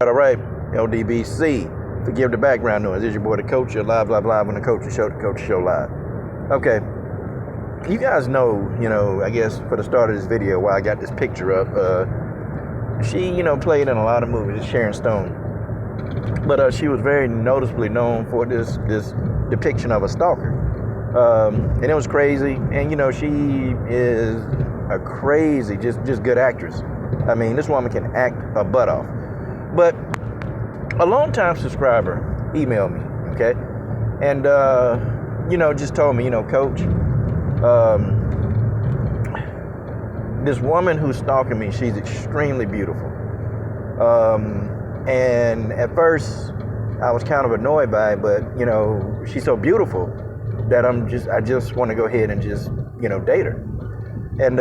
All right, LDBC. Forgive the background noise. This is your boy, the coach. You're live on the Coach Show live. Okay, you guys know, I guess for the start of this video, why I got this picture up. She, played in a lot of movies, Sharon Stone. But she was very noticeably known for this depiction of a stalker. And it was crazy. And, she is a crazy, just good actress. I mean, this woman can act her butt off. But a longtime subscriber emailed me, okay? And, just told me, Coach, this woman who's stalking me, she's extremely beautiful. And at first, I was kind of annoyed by it, but, she's so beautiful that I just want to go ahead and just, date her. And,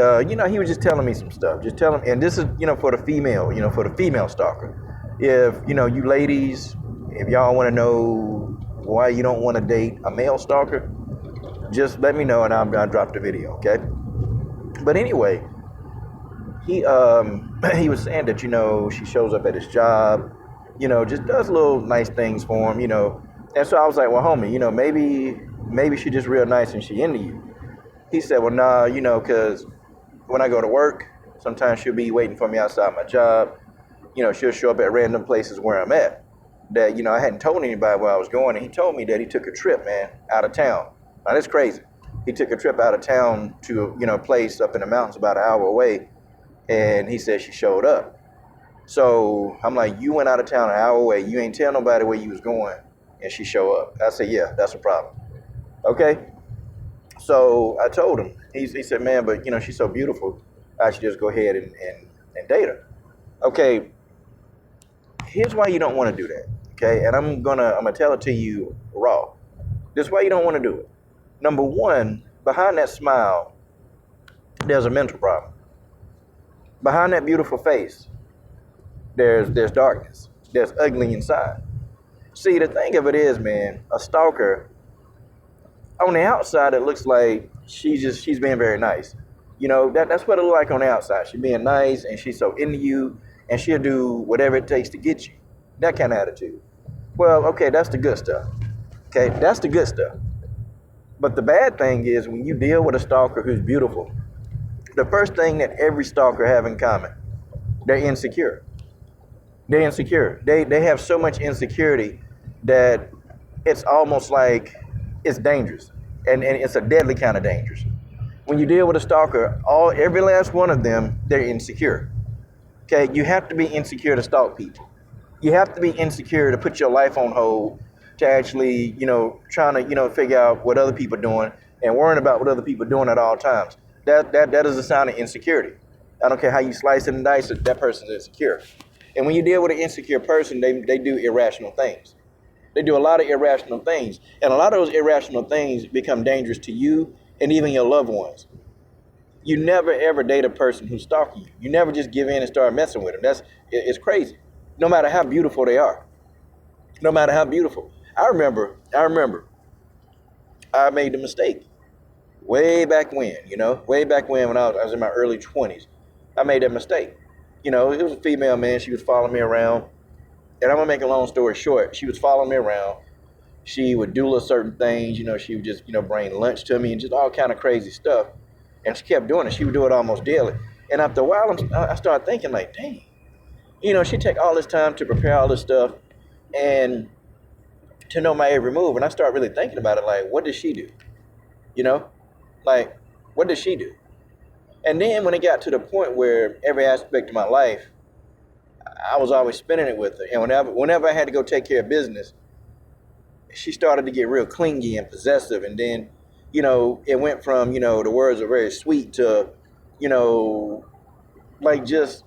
he was just telling me some stuff. Just telling, and this is, for the female stalker. If, you ladies, if y'all want to know why you don't want to date a male stalker, just let me know and I'll drop the video, okay? But anyway, he was saying that, she shows up at his job, just does little nice things for him, And so I was like, well, homie, maybe she's just real nice and she into you. He said, well, nah, because when I go to work, sometimes she'll be waiting for me outside my job. She'll show up at random places where I'm at that, I hadn't told anybody where I was going. And he told me that he took a trip, man, out of town. Now, that's crazy. He took a trip out of town to, a place up in the mountains about an hour away. And he said she showed up. So I'm like, you went out of town an hour away. You ain't tell nobody where you was going. And she show up. I said, yeah, that's a problem. Okay. So I told him. He said, man, but, she's so beautiful. I should just go ahead and date her. Okay. Here's why you don't want to do that, okay? And I'm gonna tell it to you raw. This is why you don't want to do it. Number one, behind that smile, there's a mental problem. Behind that beautiful face, there's darkness. There's ugly inside. See, the thing of it is, man, a stalker, on the outside, it looks like she's being very nice. That's what it looks like on the outside. She's being nice and she's so into you. And she'll do whatever it takes to get you. That kind of attitude. Well, okay, that's the good stuff. Okay, that's the good stuff. But the bad thing is when you deal with a stalker who's beautiful, the first thing that every stalker have in common, they're insecure. They're insecure. They have so much insecurity that it's almost like it's dangerous. And it's a deadly kind of dangerous. When you deal with a stalker, every last one of them, they're insecure. Okay, you have to be insecure to stalk people. You have to be insecure to put your life on hold, to actually, trying to, figure out what other people are doing and worrying about what other people are doing at all times. That is a sign of insecurity. I don't care how you slice it and dice it, that person's insecure. And when you deal with an insecure person, they do irrational things. They do a lot of irrational things. And a lot of those irrational things become dangerous to you and even your loved ones. You never ever date a person who's stalking you. You never just give in and start messing with them. It's crazy. No matter how beautiful they are. No matter how beautiful. I remember I made the mistake way back when, way back when I was in my early 20s. I made that mistake. It was a female, man. She was following me around. And I'm going to make a long story short. She was following me around. She would do little certain things. She would just, bring lunch to me and just all kind of crazy stuff. And she kept doing it. She would do it almost daily. And after a while, I started thinking like, dang, she take all this time to prepare all this stuff and to know my every move. And I started really thinking about it, like, what does she do? Like, what does she do? And then when it got to the point where every aspect of my life, I was always spending it with her. And whenever I had to go take care of business, she started to get real clingy and possessive. And then, it went from, the words are very sweet to, like just,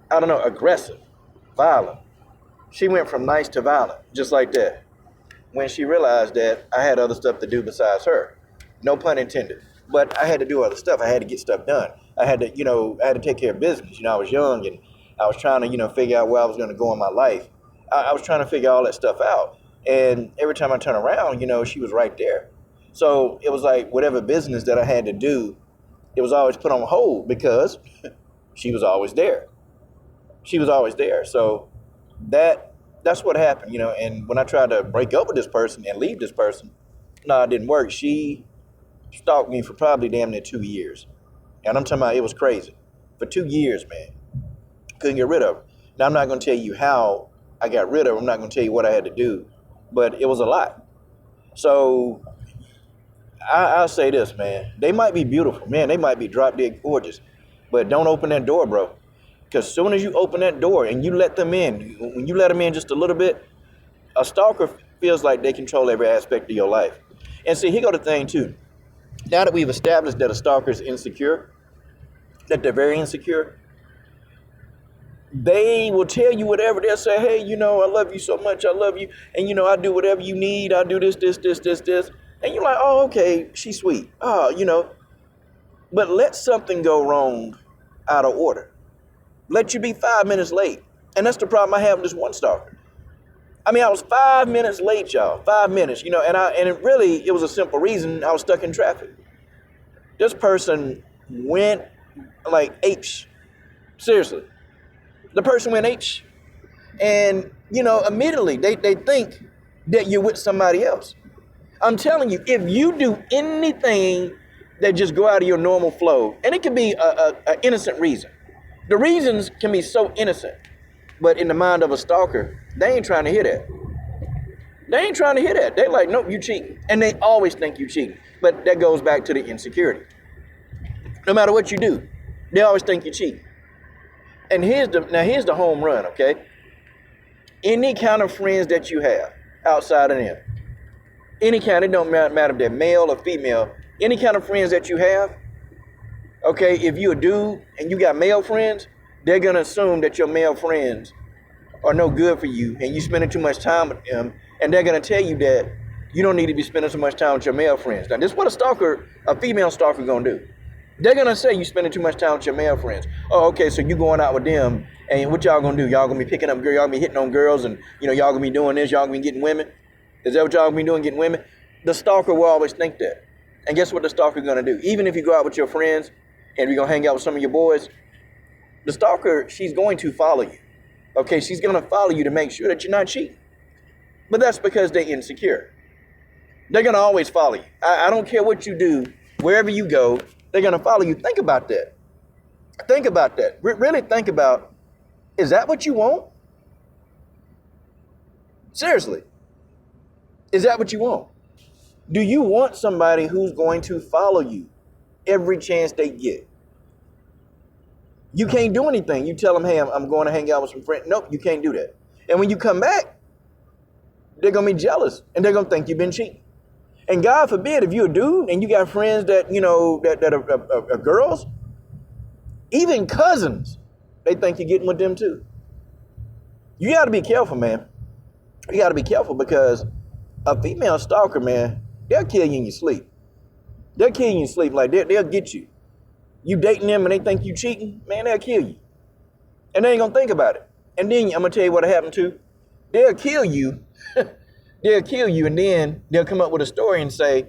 I don't know, aggressive, violent. She went from nice to violent, just like that. When she realized that I had other stuff to do besides her. No pun intended. But I had to do other stuff. I had to get stuff done. I had to take care of business. I was young and I was trying to, figure out where I was going to go in my life. I was trying to figure all that stuff out. And every time I turn around, she was right there. So it was like whatever business that I had to do, it was always put on hold because she was always there. She was always there. So that's what happened, and when I tried to break up with this person and leave this person, no, it didn't work. She stalked me for probably damn near 2 years. And I'm talking about, it was crazy. For 2 years, man. Couldn't get rid of her. Now, I'm not going to tell you how I got rid of her. I'm not going to tell you what I had to do. But it was a lot. So I'll say this, man. They might be beautiful. Man, they might be drop dead gorgeous. But don't open that door, bro. Because as soon as you open that door and you let them in, when you let them in just a little bit, a stalker feels like they control every aspect of your life. And see, here go the thing, too. Now that we've established that a stalker is insecure, that they're very insecure, they will tell you whatever. They'll say, hey, I love you so much. I love you. And, I do whatever you need. I do this. And you're like, oh, okay, she's sweet. Oh. But let something go wrong out of order. Let you be 5 minutes late. And that's the problem I have with this one stalker. I mean, I was 5 minutes late, y'all. 5 minutes, and it was a simple reason. I was stuck in traffic. This person went like H. Seriously. The person went H. And, immediately they think that you're with somebody else. I'm telling you, if you do anything that just go out of your normal flow, and it can be a innocent reason. The reasons can be so innocent, but in the mind of a stalker, they ain't trying to hear that. They ain't trying to hear that. They're like, nope, you cheating. And they always think you cheating. But that goes back to the insecurity. No matter what you do, they always think you're cheating. And here's the home run, okay? Any kind of friends that you have outside of them, any kind, it don't matter if they're male or female, any kind of friends that you have, okay, if you're a dude and you got male friends, they're going to assume that your male friends are no good for you and you spending too much time with them, and they're going to tell you that you don't need to be spending so much time with your male friends. Now, this is what a female stalker going to do. They're going to say you spending too much time with your male friends. Oh, okay, so you going out with them, and what y'all going to do? Y'all going to be picking up girls, y'all going to be hitting on girls, and, y'all going to be doing this, y'all going to be getting women? Is that what y'all going to be doing, getting women? The stalker will always think that. And guess what the stalker going to do? Even if you go out with your friends and you're going to hang out with some of your boys, the stalker, she's going to follow you. Okay, she's going to follow you to make sure that you're not cheating. But that's because they're insecure. They're going to always follow you. I don't care what you do, wherever you go, they're going to follow you. Think about that. Think about that. Really think about, is that what you want? Seriously. Is that what you want? Do you want somebody who's going to follow you every chance they get? You can't do anything. You tell them, hey, I'm going to hang out with some friends. Nope, you can't do that. And when you come back, they're going to be jealous and they're going to think you've been cheating. And God forbid, if you're a dude and you got friends that, that are girls, even cousins, they think you're getting with them too. You got to be careful, man. You got to be careful, because a female stalker, man, they'll kill you in your sleep. They'll kill you in your sleep. Like, they'll get you. You dating them and they think you cheating, man, they'll kill you. And they ain't going to think about it. And then I'm going to tell you what happened to. They'll kill you. They'll kill you, and then they'll come up with a story and say,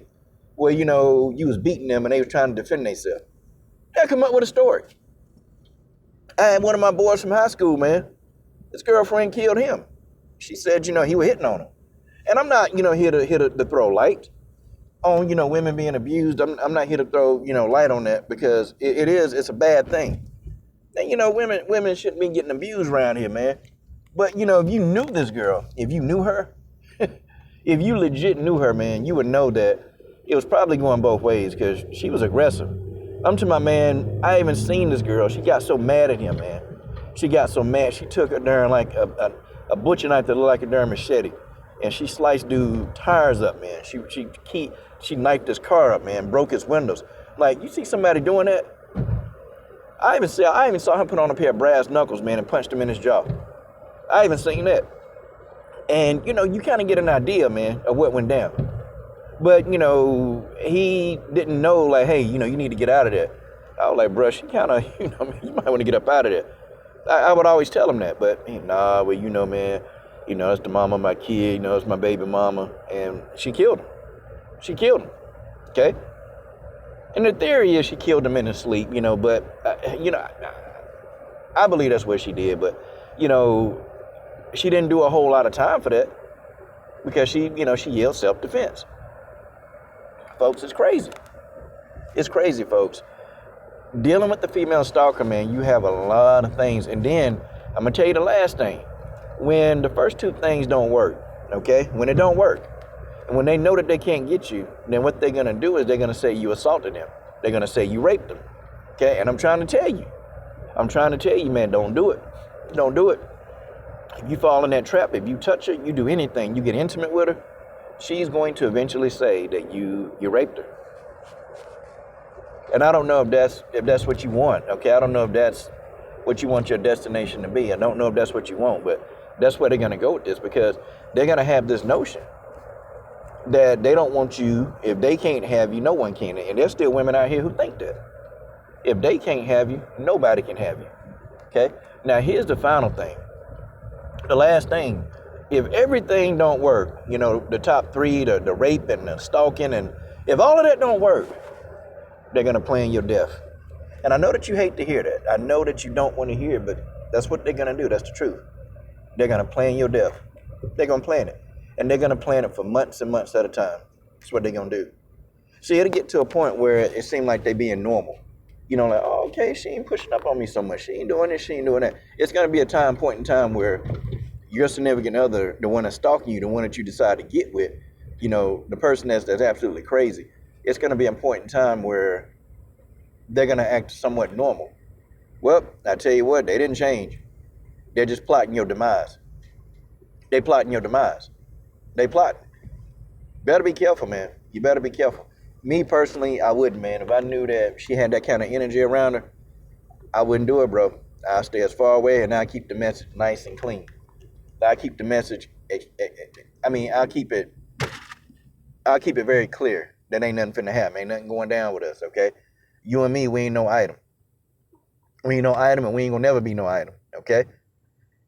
well, you was beating them and they were trying to defend themselves. They'll come up with a story. I had one of my boys from high school, man. His girlfriend killed him. She said, he was hitting on her. And I'm not, here to throw light on, women being abused. I'm not here to throw, light on that, because it's a bad thing. And, women shouldn't be getting abused around here, man. But, if you knew this girl, if you knew her, if you legit knew her, man, you would know that it was probably going both ways, because she was aggressive. I'm to my man, I even seen this girl. She got so mad at him, man. She got so mad. She took a darn like a butcher knife that looked like a darn machete, and she sliced dude tires up, man. She knifed his car up, man, broke his windows. Like, you see somebody doing that? I even saw him put on a pair of brass knuckles, man, and punched him in his jaw. I even seen that. And, you kind of get an idea, man, of what went down. But, he didn't know, like, hey, you need to get out of there. I was like, bruh, she kind of, you might want to get up out of there. I would always tell him that, but, nah, well, man, it's the mama of my kid, it's my baby mama. And she killed him. She killed him, okay? And the theory is she killed him in his sleep, but, I believe that's what she did. But, she didn't do a whole lot of time for that because she yelled self-defense. Folks, it's crazy. It's crazy, folks. Dealing with the female stalker, man, you have a lot of things. And then I'm gonna tell you the last thing. When the first two things don't work, okay? When it don't work, and when they know that they can't get you, then what they're gonna do is they're gonna say you assaulted them. They're gonna say you raped them. Okay? And I'm trying to tell you, man, don't do it. Don't do it. If you fall in that trap, if you touch her, you do anything, you get intimate with her, she's going to eventually say that you raped her. And I don't know if that's what you want, okay? I don't know if that's what you want your destination to be. I don't know if that's what you want, but that's where they're gonna go with this, because they're gonna have this notion that they don't want you. If they can't have you, no one can. And there's still women out here who think that. If they can't have you, nobody can have you, okay? Now, here's the final thing. The last thing, if everything don't work, the top three, the rape and the stalking, and if all of that don't work, they're gonna plan your death. And I know that you hate to hear that. I know that you don't want to hear it, but that's what they're gonna do. That's the truth. They're gonna plan your death. They're gonna plan it. And they're gonna plan it for months and months at a time. That's what they're gonna do. See, it'll get to a point where it seems like they being normal. Like, oh, okay, she ain't pushing up on me so much. She ain't doing this, she ain't doing that. It's gonna be a point in time where your significant other, the one that's stalking you, the one that you decide to get with, the person that's absolutely crazy, it's gonna be a point in time where they're gonna act somewhat normal. Well, I tell you what, they didn't change. They're just plotting your demise. They plotting your demise. They plotting. Better be careful, man. You better be careful. Me personally, I wouldn't, man. If I knew that she had that kind of energy around her, I wouldn't do it, bro. I'll stay as far away, and I'll keep the message nice and clean. I'll keep the message, I'll keep it very clear. That ain't nothing finna happen. Ain't nothing going down with us, okay? You and me, we ain't no item. We ain't no item, and we ain't gonna never be no item, okay?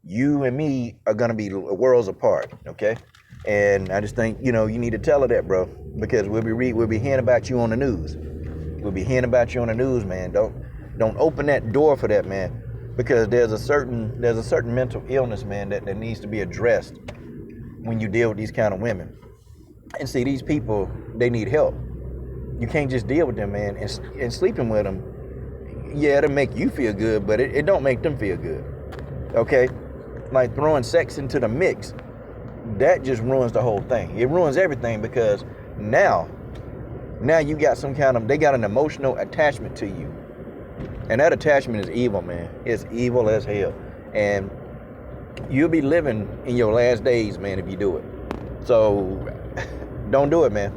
You and me are gonna be worlds apart, okay? And I just think, you need to tell her that, bro, because we'll be hearing about you on the news. We'll be hearing about you on the news, man. Don't open that door for that, man, because there's a certain mental illness, man, that needs to be addressed when you deal with these kind of women. And see, these people, they need help. You can't just deal with them, man, and sleeping with them. Yeah, it'll make you feel good, but it don't make them feel good, okay? Like throwing sex into the mix, that just ruins the whole thing. It ruins everything, because now you got they got an emotional attachment to you. And that attachment is evil, man. It's evil as hell. And you'll be living in your last days, man, if you do it. So don't do it, man.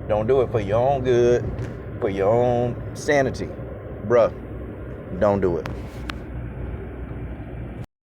Don't do it, for your own good, for your own sanity. Bruh, don't do it.